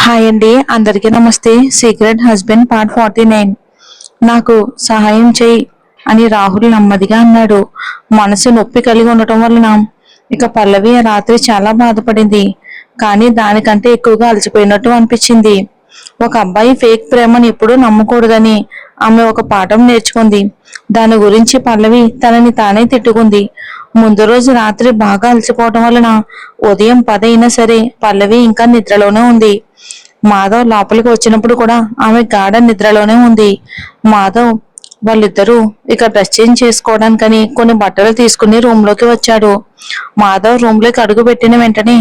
Hi అండి, అందరికీ నమస్తే. Secret husband part 49. నాకు సహాయం చేయి అని రాహుల్ నెమ్మదిగా అన్నాడు. మనసు నొప్పి కలిగి ఉండటం వలన ఇక పల్లవి ఆ రాత్రి చాలా బాధపడింది. కానీ దానికంటే ఎక్కువగా అలసిపోయినట్టు అనిపించింది. ఒక అబ్బాయి ఫేక్ ప్రేమను ఎప్పుడూ నమ్మకూడదని ఆమె ఒక పాఠం నేర్చుకుంది. దాని గురించి పల్లవి తనని తానే తిట్టుకుంది. ముందు రోజు రాత్రి బాగా అలసిపోవటం వలన ఉదయం 10 అయినా సరే పల్లవి ఇంకా నిద్రలోనే ఉంది. మాధవ్ లోపలికి వచ్చినప్పుడు కూడా ఆమె గాఢ నిద్రలోనే ఉంది. మాధవ్ వాళ్ళిద్దరూ ఇక డ్రెస్ చేంజ్ చేసుకోవడానికని కొన్ని బట్టలు తీసుకుని రూమ్ లోకి వచ్చాడు. మాధవ్ రూమ్ లోకి అడుగు పెట్టిన వెంటనే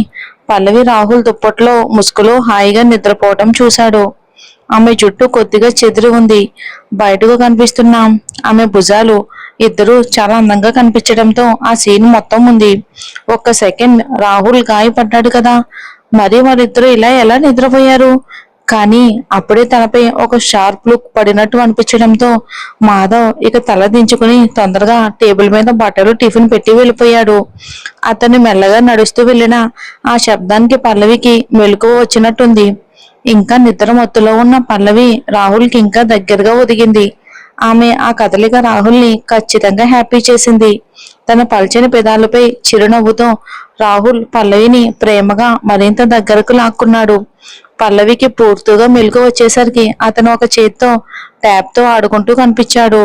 పల్లవి రాహుల్ దుప్పట్లో ముసుగులో హాయిగా నిద్రపోవటం చూశాడు. ఆమె జుట్టు కొద్దిగా చెదిరి ఉంది. బయటకు కనిపిస్తున్న ఆమె భుజాలు ఇద్దరు చాలా అందంగా కనిపించడంతో ఆ సీన్ మొత్తం ఉంది. ఒక్క సెకండ్ రాహుల్ గాయపడ్డాడు కదా, మరి వారిద్దరూ ఇలా ఎలా నిద్రపోయారు? కానీ అప్పుడే తనపై ఒక షార్ప్ లుక్ పడినట్టు అనిపించడంతో మాధవ్ ఇక తల దించుకుని తొందరగా టేబుల్ మీద బట్టలు టిఫిన్ పెట్టి వెళ్ళిపోయాడు. అతను మెల్లగా నడుస్తూ వెళ్ళిన ఆ శబ్దానికి పల్లవికి మెలకువ వచ్చినట్టుంది. ఇంకా నిద్ర మత్తులో ఉన్న పల్లవి రాహుల్కి ఇంకా దగ్గరగా ఒదిగింది. ఆమె ఆ కదలిక రాహుల్ని ఖచ్చితంగా హ్యాపీ చేసింది. తన పల్చని పెదాలపై చిరునవ్వుతో రాహుల్ పల్లవిని ప్రేమగా మరింత దగ్గరకు లాక్కున్నాడు. పల్లవికి పూర్తిగా మెలకు వచ్చేసరికి అతను ఒక చేత్తో ట్యాప్ తో ఆడుకుంటూ కనిపించాడు.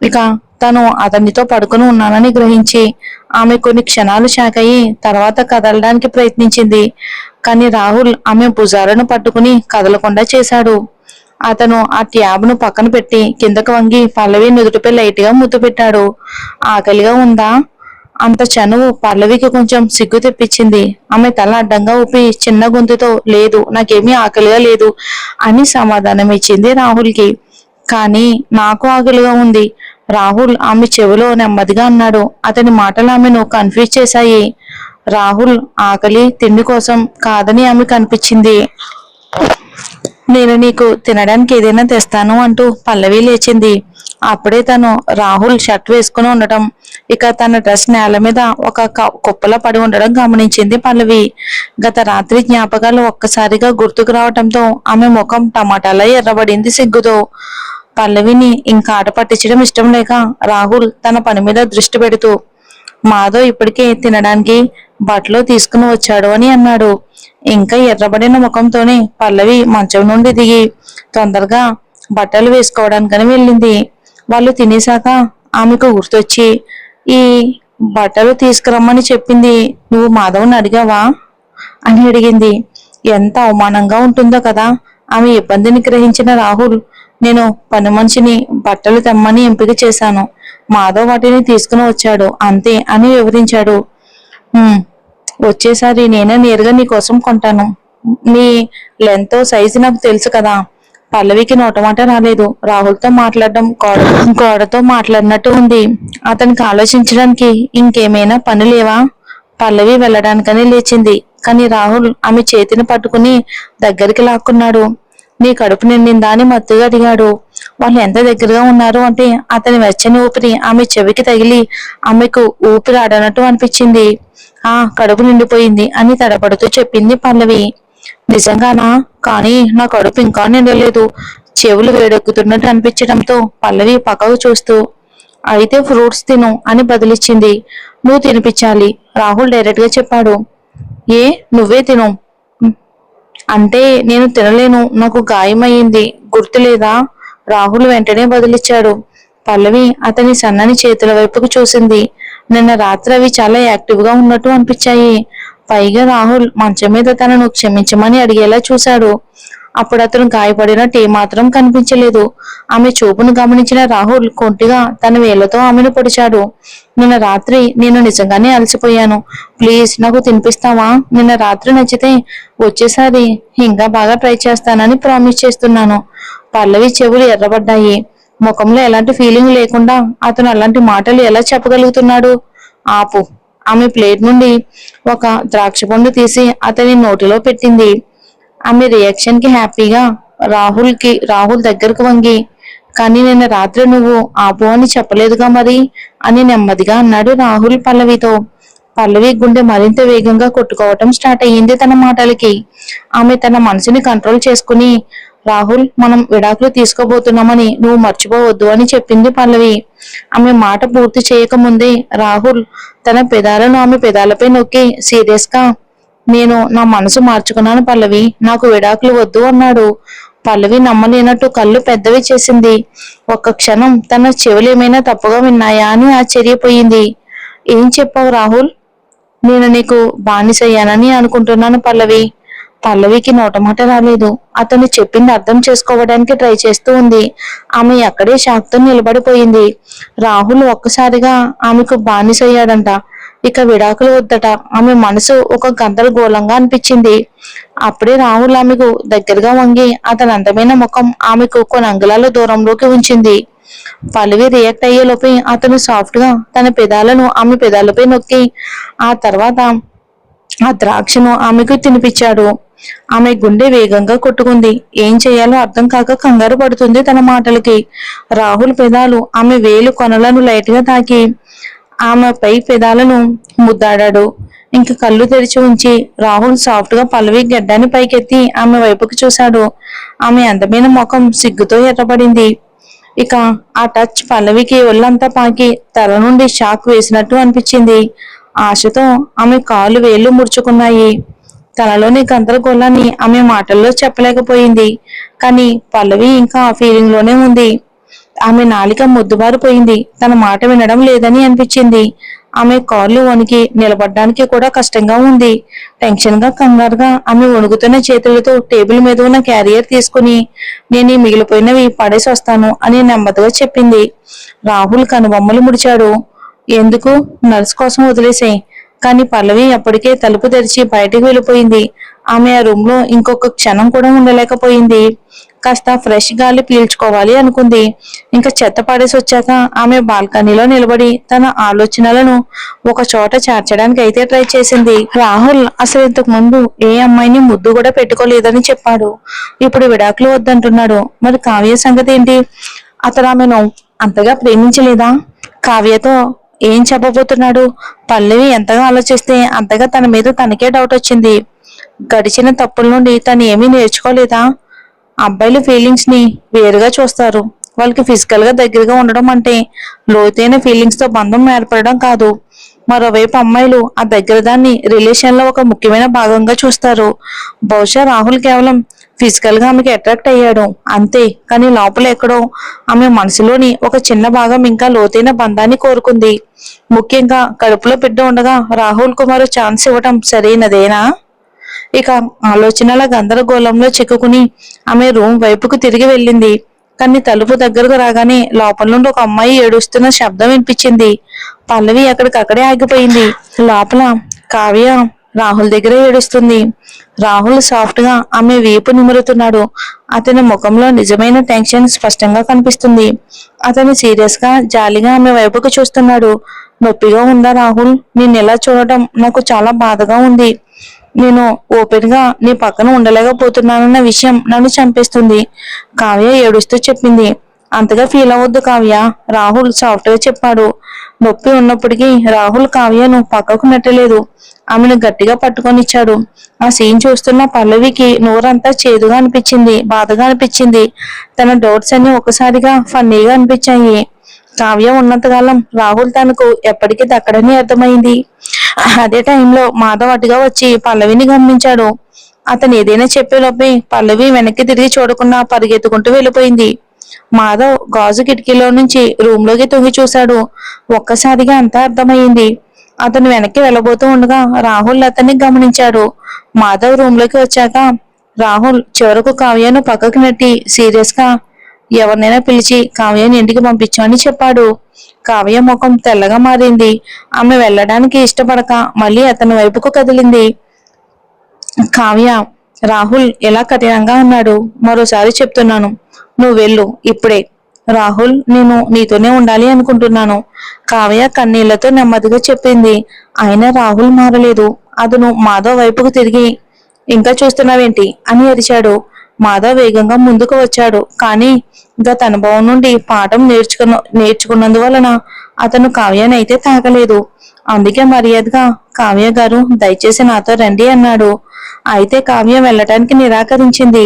ఇక తను అతనితో పడుకుని ఉన్నానని గ్రహించి ఆమె కొన్ని క్షణాలు షాక్ అయ్యి తర్వాత కదలడానికి ప్రయత్నించింది. కానీ రాహుల్ ఆమె భుజాలను పట్టుకుని కదలకుండా చేశాడు. అతను ఆ ట్యాబ్ ను పక్కన పెట్టి కిందకు వంగి పల్లవి నుదుటిపై లైట్ గా ముద్దు పెట్టాడు. ఆకలిగా ఉందా? అంత చనువు పల్లవికి కొంచెం సిగ్గు తెప్పించింది. ఆమె తల అడ్డంగా ఊపి చిన్న గొంతుతో లేదు, నాకేమీ ఆకలిగా లేదు అని సమాధానం ఇచ్చింది రాహుల్కి. కానీ నాకు ఆకలిగా ఉంది, రాహుల్ ఆమె చెవిలో నెమ్మదిగా అన్నాడు. అతని మాటలు ఆమెను కన్ఫ్యూజ్ చేశాయి. రాహుల్ ఆకలి తిండి కోసం కాదని ఆమె కనిపించింది. నేను నీకు తినడానికి ఏదైనా తెస్తాను అంటూ పల్లవి లేచింది. అప్పుడే తను రాహుల్ షర్ట్ వేసుకుని ఉండటం, ఇక తన డ్రెస్ నేల మీద ఒక కుప్పలా పడి ఉండడం గమనించింది పల్లవి. గత రాత్రి జ్ఞాపకాలు ఒక్కసారిగా గుర్తుకు రావటంతో ఆమె ముఖం టమాటాలా ఎర్రబడింది సిగ్గుతో. పల్లవిని ఇంకా ఆట పట్టించడం ఇష్టం లేక రాహుల్ తన పని మీద దృష్టి పెడుతూ మాధవ్ ఇప్పటికే తినడానికి బట్టలు తీసుకుని వచ్చాడు అని అన్నాడు. ఇంకా ఎర్రబడిన ముఖంతోనే పల్లవి మంచం నుండి దిగి తొందరగా బట్టలు వేసుకోవడానికని వెళ్ళింది. వాళ్ళు తినేశాక ఆమెకు గుర్తొచ్చి ఈ బట్టలు తీసుకురమ్మని చెప్పింది నువ్వు మాధవ్ని అడిగావా అని అడిగింది. ఎంత అవమానంగా ఉంటుందో కదా. ఆమె ఇబ్బందిని గ్రహించిన రాహుల్ నేను పని మనిషిని బట్టలు తెమ్మని ఎంపిక చేశాను, మాధవ్ వాటిని తీసుకుని వచ్చాడు అంతే అని వివరించాడు. వచ్చేసారి నేనే నేరుగా నీ కోసం కొంటాను, నీ లెంత్ సైజు నాకు తెలుసు కదా. పల్లవికి నోటమాట రాలేదు. రాహుల్తో మాట్లాడడం గోడతో మాట్లాడినట్టు ఉంది. అతనికి ఆలోచించడానికి ఇంకేమైనా పని లేవా? పల్లవి వెళ్ళడానికని లేచింది. కానీ రాహుల్ ఆమె చేతిని పట్టుకుని దగ్గరికి లాక్కున్నాడు. నీ కడుపు నిండిందా అని మత్తుగా అడిగాడు. వాళ్ళు ఎంత దగ్గరగా ఉన్నారు అంటే అతని వెచ్చని ఊపిరి ఆమె చెవికి తగిలి ఆమెకు ఊపిరి ఆడనట్టు అనిపించింది. ఆ కడుపు నిండిపోయింది అని తడపడుతూ చెప్పింది పల్లవి. నిజంగానా? కానీ నా కడుపు ఇంకా నిండలేదు, చెవులు వేడెక్కుతున్నట్టు అనిపించడంతో పల్లవి పక్కకు చూస్తూ అయితే ఫ్రూట్స్ తిను అని బదిలిచ్చింది. నువ్వు తినిపించాలి, రాహుల్ డైరెక్ట్ గా చెప్పాడు. ఏ నువ్వే తిను అంటే నేను తినలేను, నాకు గాయమయ్యింది గుర్తులేదా? రాహుల్ వెంటనే బదిలిచ్చాడు. పల్లవి అతని సన్నని చేతుల వైపుకు చూసింది. నిన్న రాత్రి అవి చాలా యాక్టివ్ గా ఉన్నట్టు అనిపించాయి. పైగా రాహుల్ మంచం మీద తనను క్షమించమని అడిగేలా చూశాడు. అప్పుడు అతను గాయపడినట్టు ఏమాత్రం కనిపించలేదు. ఆమె చూపును గమనించిన రాహుల్ కొంటిగా తన వేళ్లతో ఆమెను పొడిచాడు. నిన్న రాత్రి నేను నిజంగానే అలసిపోయాను, ప్లీజ్ నాకు తినిపిస్తావా? నిన్న రాత్రి నచ్చితే వచ్చేసారి ఇంకా బాగా ట్రై చేస్తానని ప్రామిస్ చేస్తున్నాను. పల్లవి చెవులు ఎర్రబడ్డాయి. ముఖంలో ఎలాంటి ఫీలింగ్ లేకుండా అతను అలాంటి మాటలు ఎలా చెప్పగలుగుతున్నాడు? ఆపు. ఆమె ప్లేట్ నుండి ఒక ద్రాక్ష పండు తీసి అతని నోటిలో పెట్టింది. ఆమె రియాక్షన్ కి హ్యాపీగా రాహుల్ దగ్గరకు వంగి కానీ నిన్న రాత్రి నువ్వు ఆపు అని చెప్పలేదుగా మరి అని నెమ్మదిగా అన్నాడు రాహుల్ పల్లవితో. పల్లవి గుండె మరింత వేగంగా కొట్టుకోవటం స్టార్ట్ అయ్యింది తన మాటలకి. ఆమె తన మనసుని కంట్రోల్ చేసుకుని, రాహుల్, మనం విడాకులు తీసుకోబోతున్నామని నువ్వు మర్చిపోవద్దు అని చెప్పింది పల్లవి. ఆమె మాట పూర్తి చేయకముందే రాహుల్ తన పెదాలను ఆమె పెదాలపై నొక్కి సీరియస్ గా, నేను నా మనసు మార్చుకున్నాను పల్లవి, నాకు విడాకులు వద్దు అన్నాడు. పల్లవి నమ్మలేనట్టు కళ్ళు పెద్దవి చేసింది. ఒక్క క్షణం తన చెవులు ఏమైనా తప్పుగా విన్నాయా అని ఆశ్చర్యపోయింది. ఏం చెప్పావు రాహుల్? నేను నీకు బానిసయ్యానని అనుకుంటున్నాను పల్లవి. పల్లవికి నోటమాట రాలేదు. అతను చెప్పింది అర్థం చేసుకోవడానికి ట్రై చేస్తూ ఉంది. ఆమె అక్కడే షాక్ తో నిలబడిపోయింది. రాహుల్ ఒక్కసారిగా ఆమెకు బానిసయ్యాడంట, ఇక విడాకులు వద్దట. ఆమె మనసు ఒక గందరగోళంగా అనిపించింది. అప్పుడే రాహుల్ ఆమెకు దగ్గరగా వంగి అతని అందమైన ముఖం ఆమెకు కొన్ని అంగుళాల దూరంలోకి ఉంచింది. పల్లవి రియాక్ట్ అయ్యేలోపే అతను సాఫ్ట్ గా తన పెదాలను ఆమె పెదాలపై నొక్కి ఆ తర్వాత ఆ ద్రాక్షను ఆమెకు తినిపించాడు. ఆమె గుండె వేగంగా కొట్టుకుంది. ఏం చేయాలో అర్థం కాక కంగారు పడుతుంది తన మాటలకి. రాహుల్ పెదాలు ఆమె వేలు కొనలను లైట్ గా తాకి ఆమె పై పెదాలను ముద్దాడాడు. ఇంక కళ్ళు తెరిచి ఉంచి రాహుల్ సాఫ్ట్ గా పల్లవి గడ్డాన్ని పైకెత్తి ఆమె వైపుకు చూశాడు. ఆమె అందమైన ముఖం సిగ్గుతో ఎర్రబడింది. ఇక ఆ టచ్ పల్లవికి ఒళ్ళంతా పాకి తల నుండి షాక్ వేసినట్టు అనిపించింది. ఆశతో ఆమె కాలు వేళ్లు ముడుచుకున్నాయి. తనలోని గందరగోళాన్ని ఆమె మాటల్లో చెప్పలేకపోయింది. కానీ పల్లవి ఇంకా ఆ ఫీలింగ్ లోనే ఉంది. ఆమె నాలిక ముద్దుబారిపోయింది. తన మాట వినడం లేదని అనిపించింది. ఆమె కాళ్ళు వణికి నిలబడడానికి కూడా కష్టంగా ఉంది. టెన్షన్ గా కంగారుగా ఆమె వణుకుతున్న చేతులతో టేబుల్ మీద ఉన్న క్యారియర్ తీసుకుని, నేను ఈ మిగిలిపోయినవి పడేసి వస్తాను అని నెమ్మదిగా చెప్పింది. రాహుల్ కనుబొమ్మలు ముడిచాడు. ఎందుకు? నర్స్ కోసం వదిలేసాయి. కానీ పల్లవి అప్పటికే తలుపు తెరిచి బయటికి వెళ్ళిపోయింది. ఆమె ఆ రూమ్ లో ఇంకొక క్షణం కూడా ఉండలేకపోయింది. కాస్త ఫ్రెష్ గాలి పీల్చుకోవాలి అనుకుంది. ఇంకా చెత్త పడేసి వచ్చాక ఆమె బాల్కనీలో నిలబడి తన ఆలోచనలను ఒక చోట చేర్చడానికి అయితే ట్రై చేసింది. రాహుల్ అసలు ఇంతకు ముందు ఏ అమ్మాయిని ముద్దు కూడా పెట్టుకోలేదని చెప్పాడు. ఇప్పుడు విడాకులు వద్దంటున్నాడు. మరి కావ్య సంగతి ఏంటి? అతను ఆమెను అంతగా ప్రేమించలేదా? కావ్యతో ఏం చెప్పబోతున్నాడు? పల్లవి ఎంతగా ఆలోచిస్తే అంతగా తన మీద తనకే డౌట్ వచ్చింది. గడిచిన తప్పుల నుండి తను ఏమీ నేర్చుకోలేదా? అబ్బాయిలు ఫీలింగ్స్ ని వేరుగా చూస్తారు. వాళ్ళకి ఫిజికల్ గా దగ్గరగా ఉండడం అంటే లోతైన ఫీలింగ్స్ తో బంధం ఏర్పడడం కాదు. మరోవైపు అమ్మాయిలు ఆ దగ్గర దాన్ని రిలేషన్ లో ఒక ముఖ్యమైన భాగంగా చూస్తారు. బహుశా రాహుల్ కేవలం ఫిజికల్ గా ఆమెకి అట్రాక్ట్ అయ్యాడు అంతే. కానీ లోపల ఎక్కడో ఆమె మనసులోని ఒక చిన్న భాగం ఇంకా లోతైన బంధాన్ని కోరుకుంది. ముఖ్యంగా కడుపులో బిడ్డ ఉండగా రాహుల్ కుమార్ ఛాన్స్ ఇవ్వటం సరైనదేనా? ఇక ఆలోచనల గందరగోళంలో చిక్కుకుని ఆమె రూమ్ వైపుకు తిరిగి వెళ్ళింది. కానీ తలుపు దగ్గరకు రాగానే లోపల నుండి ఒక అమ్మాయి ఏడుస్తున్న శబ్దం వినిపించింది. పల్లవి అక్కడికక్కడే ఆగిపోయింది. లోపల కావ్య రాహుల్ దగ్గర ఏడుస్తుంది. రాహుల్ సాఫ్ట్ గా ఆమె వీపు నిమురుతున్నాడు. అతని ముఖంలో నిజమైన టెన్షన్ స్పష్టంగా కనిపిస్తుంది. అతను సీరియస్ గా జాలిగా ఆమె వైపుకు చూస్తున్నాడు. నొప్పిగా ఉందా రాహుల్? నేను ఇలా చూడటం నాకు చాలా బాధగా ఉంది. నేను ఓపెన్ గా నీ పక్కన ఉండలేకపోతున్నానన్న విషయం నన్ను చంపేస్తుంది, కావ్య ఏడుస్తూ చెప్పింది. అంతగా ఫీల్ అవ్వద్దు కావ్య, రాహుల్ సాఫ్ట్ గా చెప్పాడు. నొప్పి ఉన్నప్పటికీ రాహుల్ కావ్యను పక్కకు నెట్టలేదు. ఆమెను గట్టిగా పట్టుకొనిచ్చాడు. ఆ సీన్ చూస్తున్న పల్లవికి నోరంతా చేదుగా అనిపించింది, బాధగా అనిపించింది. తన డౌట్స్ అన్ని ఒకసారిగా ఫన్నీగా అనిపించాయి. కావ్య ఉన్నంతకాలం రాహుల్ తనకు ఎప్పటికీ దక్కడని అర్థమైంది. అదే టైంలో మాధవ్ అటుగా వచ్చి పల్లవిని గమనించాడు. అతను ఏదైనా చెప్పేలోపే పల్లవి వెనక్కి తిరిగి చూడకుండా పరిగెత్తుకుంటూ వెళ్ళిపోయింది. మాధవ్ గాజు కిటికీలో నుంచి రూమ్ లోకి తొంగి చూశాడు. ఒక్కసారిగా అంతా అర్థమైంది. అతను వెనక్కి వెళ్ళబోతూ ఉండగా రాహుల్ అతన్ని గమనించాడు. మాధవ్ రూమ్ లోకి వచ్చాక రాహుల్ చివరకు కావ్యను పక్కకు నెట్టి సీరియస్ గా, ఎవరినైనా పిలిచి కావ్యని ఇంటికి పంపించమని చెప్పాడు. కావ్య ముఖం తెల్లగా మారింది. ఆమె వెళ్ళడానికి ఇష్టపడక మళ్ళీ అతని వైపుకు కదిలింది. కావ్య, రాహుల్ ఎలా కఠినంగా అన్నాడు. మరోసారి చెప్తున్నాను, నువ్వు వెళ్ళు ఇప్పుడే. రాహుల్, నేను నీతోనే ఉండాలి అనుకుంటున్నాను, కావ్య కన్నీళ్లతో నెమ్మదిగా చెప్పింది. అయినా రాహుల్ మారలేదు. అతను మాధవ్ వైపుకు తిరిగి, ఇంకా చూస్తున్నావేంటి అని అరిచాడు. మాధవ్ వేగంగా ముందుకు వచ్చాడు. కానీ గత అనుభవం నుండి పాఠం నేర్చుకున్నందువలన అతను కావ్యాన్ని అయితే తాకలేదు. అందుకే మర్యాదగా కావ్య గారు దయచేసి నాతో రండి అన్నాడు. అయితే కావ్య వెళ్ళటానికి నిరాకరించింది.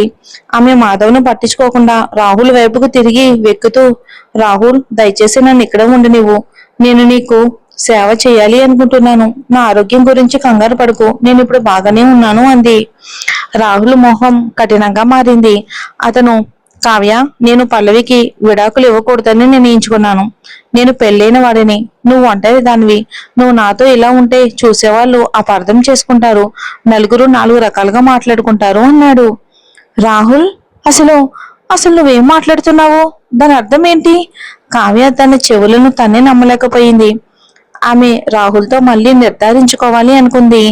ఆమె మాధవ్ను పట్టించుకోకుండా రాహుల్ వైపుకు తిరిగి వెక్కుతూ, రాహుల్ దయచేసి నన్ను ఇక్కడ ఉండనివ్వు. నేను నీకు సేవ చేయాలి అనుకుంటున్నాను. నా ఆరోగ్యం గురించి కంగారు పడుకు, నేను ఇప్పుడు బాగానే ఉన్నాను అంది. రాహుల్ మొహం కఠినంగా మారింది. అతను, కావ్య, నేను పల్లవికి విడాకులు ఇవ్వకూడదని నిర్ణయించుకున్నాను. నేను పెళ్ళైన వాడిని, నువ్వు ఒంటరి దానివి. నువ్వు నాతో ఇలా ఉంటే చూసేవాళ్ళు అపార్థం చేసుకుంటారు, నలుగురు నాలుగు రకాలుగా మాట్లాడుకుంటారు అన్నాడు. రాహుల్, అసలు అసలు నువ్వేం మాట్లాడుతున్నావు? దాని అర్థం ఏంటి? కావ్య తన చెవులను తన్నే నమ్మలేకపోయింది. ఆమె రాహుల్తో మళ్ళీ నిర్ధారించుకోవాలి అనుకుంది.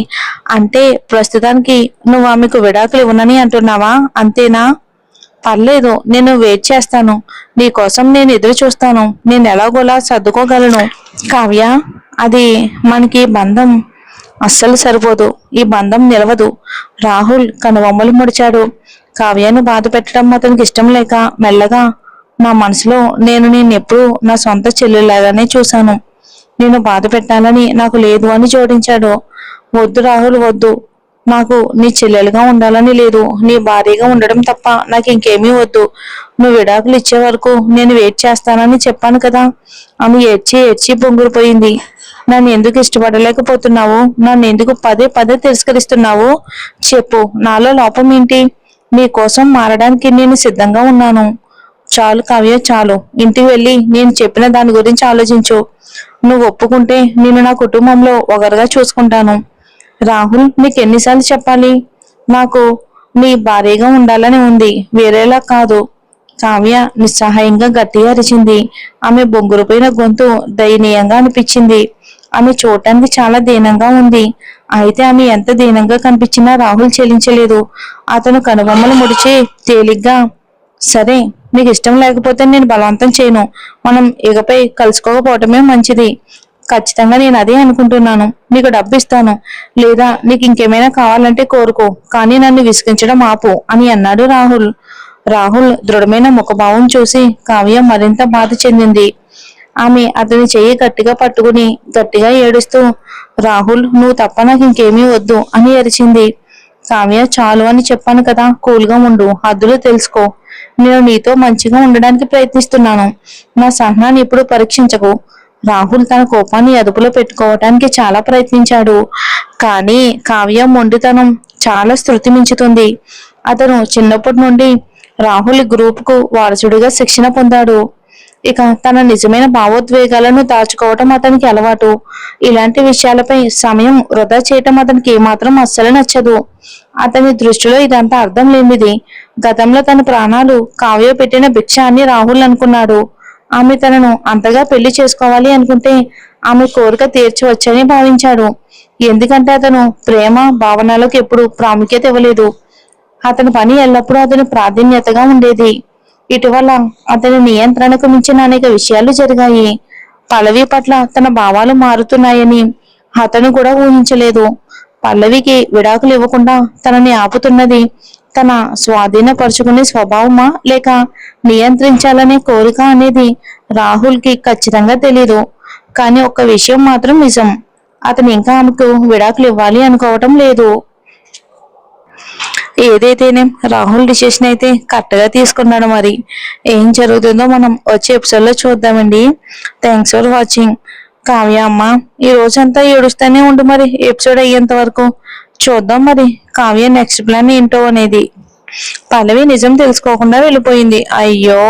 అంటే ప్రస్తుతానికి నువ్వు ఆమెకు విడాకులు ఇవ్వనని అంటున్నావా? అంతేనా? పర్లేదు, నేను వెయిట్ చేస్తాను. నీ కోసం నేను ఎదురు చూస్తాను. నేను ఎలాగోలా సర్దుకోగలను. కావ్య, అది మనకి బంధం అస్సలు సరిపోదు. ఈ బంధం నిలవదు. రాహుల్ కనుబొమ్మలు ముడిచాడు. కావ్యను బాధ పెట్టడం అతనికి ఇష్టం లేక మెల్లగా, నా మనసులో నేను నిన్నెప్పుడు నా సొంత చెల్లెలాగానే చూశాను. నేను బాధ పెట్టాలని నాకు లేదు అని జోడించాడు. వద్దు రాహుల్, వద్దు. నాకు నీ చెల్లెలుగా ఉండాలని లేదు. నీ భార్యగా ఉండడం తప్ప నాకు ఇంకేమీ వద్దు. నువ్వు విడాకులు ఇచ్చే వరకు నేను వెయిట్ చేస్తానని చెప్పాను కదా. ఆమె ఏడ్చి ఏడ్చి పొంగిపోయింది. నన్ను ఎందుకు ఇష్టపడలేకపోతున్నావు? నన్ను ఎందుకు పదే పదే తిరస్కరిస్తున్నావు? చెప్పు, నాలో లోపం ఏంటి? నీ కోసం మారడానికి నేను సిద్ధంగా ఉన్నాను. చాలు కావ్య, చాలు. ఇంటికి వెళ్ళి నేను చెప్పిన దాని గురించి ఆలోచించు. నువ్వు ఒప్పుకుంటే నేను నా కుటుంబంలో ఒకరుగా చూసుకుంటాను. రాహుల్, నీకు ఎన్నిసార్లు చెప్పాలి? నాకు నీ భార్యగా ఉండాలని ఉంది, వేరేలా కాదు. కావ్య నిస్సహాయంగా గట్టిగా అరిచింది. ఆమె బొంగురుపోయిన గొంతు దయనీయంగా అనిపించింది. ఆమె చూడటానికి చాలా దీనంగా ఉంది. అయితే ఆమె ఎంత దీనంగా కనిపించినా రాహుల్ చెల్లించలేదు. అతను కనుబొమ్మలు ముడిచి తేలిగ్గా, సరే, నీకు ఇష్టం లేకపోతే నేను బలవంతం చేయను. మనం ఇకపై కలుసుకోకపోవటమే మంచిది. ఖచ్చితంగా నేను అదే అనుకుంటున్నాను. నీకు డబ్బు ఇస్తాను, లేదా నీకు ఇంకేమైనా కావాలంటే కోరుకో, కానీ నన్ను విసిగించడం ఆపు అని అన్నాడు రాహుల్. రాహుల్ దృఢమైన ముఖభావం చూసి కావ్య మరింత బాధ చెందింది. ఆమె అతని చెయ్యి గట్టిగా పట్టుకుని గట్టిగా ఏడుస్తూ, రాహుల్, నువ్వు తప్ప నాకు ఇంకేమీ వద్దు అని అరిచింది. కావ్య, చాలు అని చెప్పాను కదా, కూల్గా ఉండు, హద్దులు తెలుసుకో. నేను నీతో మంచిగా ఉండడానికి ప్రయత్నిస్తున్నాను. నా సహనాన్ని ఇప్పుడు పరీక్షించకు. రాహుల్ తన కోపాన్ని అదుపులో పెట్టుకోవటానికి చాలా ప్రయత్నించాడు. కానీ కావ్య మొండితనం చాలా శృతి మించుతుంది. అతను చిన్నప్పటి నుండి రాహుల్ గ్రూప్ కు వారసుడిగా శిక్షణ పొందాడు. ఇక తన నిజమైన భావోద్వేగాలను దాచుకోవటం అతనికి అలవాటు. ఇలాంటి విషయాలపై సమయం వృధా చేయటం అతనికి ఏమాత్రం అస్సలు నచ్చదు. అతని దృష్టిలో ఇదంతా అర్థం లేనిది. గతంలో తన ప్రాణాలు కావ్య పెట్టిన భిక్ష అని రాహుల్ అనుకున్నాడు. ఆమె తనను అంతగా పెళ్లి చేసుకోవాలి అనుకుంటే ఆమె కోరిక తీర్చవచ్చని భావించాడు. ఎందుకంటే అతను ప్రేమ భావనలకు ఎప్పుడు ప్రాముఖ్యత ఇవ్వలేదు. అతని పని ఎల్లప్పుడూ అతని ప్రాధాన్యతగా ఉండేది. ఇటీవల అతని నియంత్రణకు మించిన అనేక విషయాలు జరిగాయి. పల్లవి పట్ల తన భావాలు మారుతున్నాయని అతను కూడా ఊహించలేదు. పల్లవికి విడాకులు ఇవ్వకుండా తనని ఆపుతున్నది తన స్వాధీనపరుచుకునే స్వభావమా, లేక నియంత్రించాలనే కోరిక అనేది రాహుల్ కి ఖచ్చితంగా తెలీదు. కానీ ఒక్క విషయం మాత్రం నిజం, అతను ఇంకా ఆమెకు విడాకులు ఇవ్వాలి అనుకోవటం లేదు. ఏదైతేనే రాహుల్ డిసిషన్ అయితే కరెక్ట్గా తీసుకున్నాడు. మరి ఏం జరుగుతుందో మనం వచ్చే ఎపిసోడ్లో చూద్దామండి. Thanks for watching. కావ్య అమ్మ ఈ రోజంతా ఏడుస్తూనే ఉండు, మరి ఎపిసోడ్ అయ్యేంత వరకు చూద్దాం మరి కావ్య నెక్స్ట్ ప్లాన్ ఏంటో అనేది. పల్లవి నిజం తెలుసుకోకుండా వెళ్ళిపోయింది. అయ్యో.